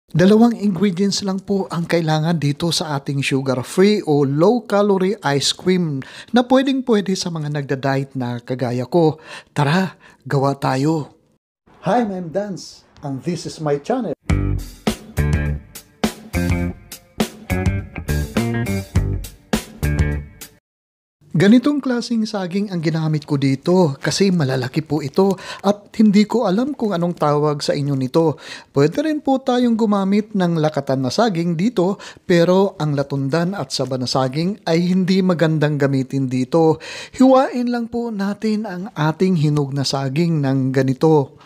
Dalawang ingredients lang po ang kailangan dito sa ating sugar-free o low-calorie ice cream na pwedeng-pwede sa mga nagda-diet na kagaya ko. Tara, gawa tayo! Hi, I'm Dance, and this is my channel. Ganitong klaseng saging ang ginamit ko dito kasi malalaki po ito at hindi ko alam kung anong tawag sa inyo nito. Pwede rin po tayong gumamit ng lakatan na saging dito pero ang latundan at saba na saging ay hindi magandang gamitin dito. Hiwain lang po natin ang ating hinog na saging ng ganito.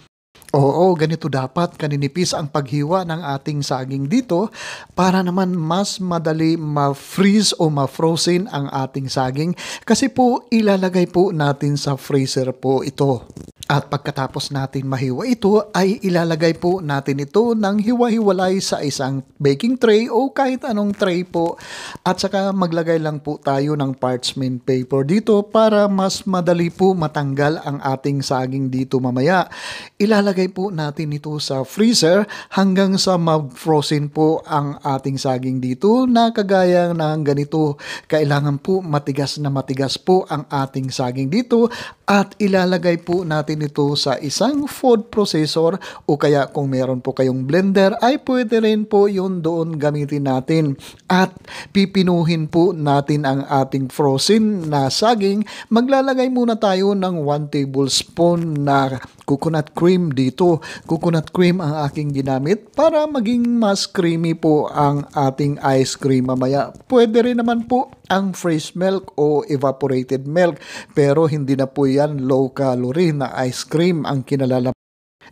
Oo, ganito dapat kaninipis ang paghiwa ng ating saging dito para naman mas madali ma-freeze o ma-frozen ang ating saging kasi po ilalagay po natin sa freezer po ito. At pagkatapos natin mahiwa ito ay ilalagay po natin ito ng hiwa-hiwalay sa isang baking tray o kahit anong tray po at saka maglagay lang po tayo ng parchment paper dito para mas madali po matanggal ang ating saging dito mamaya. Ilalagay po natin ito sa freezer hanggang sa mag-frozen po ang ating saging dito na kagaya ng ganito. Kailangan po matigas na matigas po ang ating saging dito at ilalagay po natin ito sa isang food processor o kaya kung meron po kayong blender ay pwede rin po yun doon gamitin natin. At pipinuhin po natin ang ating frozen na saging. Maglalagay muna tayo ng 1 tablespoon na coconut cream dito. Coconut cream ang aking ginamit para maging mas creamy po ang ating ice cream mamaya. Pwede rin naman po ang fresh milk o evaporated milk pero hindi na po yan low calorie na ice cream ang kinalala.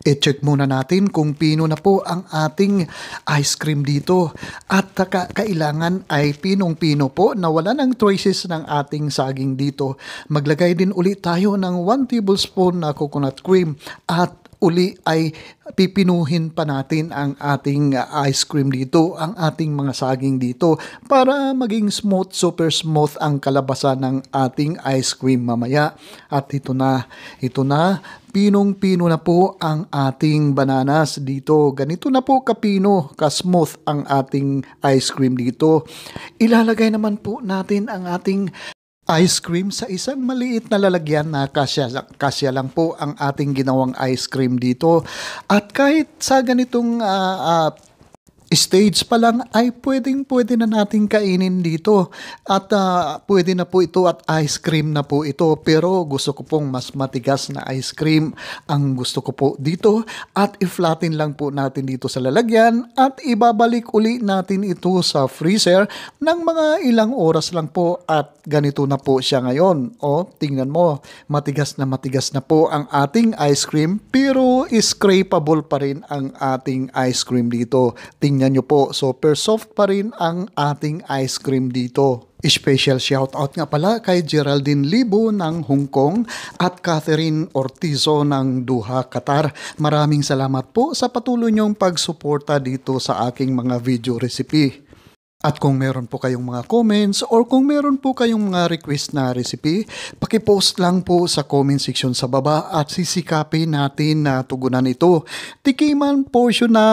I-check muna natin kung pino na po ang ating ice cream dito at kailangan ay pinong-pino po na wala ng traces ng ating saging dito. Maglagay din ulit tayo ng 1 tablespoon na coconut cream at uli ay pipinuhin pa natin ang ating ice cream dito, ang ating mga saging dito para maging smooth, super smooth ang kalabasan ng ating ice cream mamaya. At ito na, pinong-pino na po ang ating bananas dito. Ganito na po kapino, ka-smooth ang ating ice cream dito. Ilalagay naman po natin ang ating ice cream sa isang maliit na lalagyan na kasya lang po ang ating ginawang ice cream dito. At kahit sa ganitong stage pa lang ay pwede na natin kainin dito at pwede na po ito at ice cream na po ito pero gusto ko pong mas matigas na ice cream ang gusto ko po dito at i-flatten lang po natin dito sa lalagyan at ibabalik uli natin ito sa freezer ng mga ilang oras lang po at ganito na po siya ngayon. O tingnan mo, matigas na po ang ating ice cream pero scrapable pa rin ang ating ice cream dito. Tingnan nyo po, super soft pa rin ang ating ice cream dito. Special shoutout nga pala kay Geraldine Libo ng Hong Kong at Catherine Ortizo ng Doha, Qatar. Maraming salamat po sa patuloy niyong pagsuporta dito sa aking mga video recipe. At kung meron po kayong mga comments or kung meron po kayong mga request na recipe, pakipost lang po sa comment section sa baba at sisikapin natin na tugunan ito. Tikiman portion na!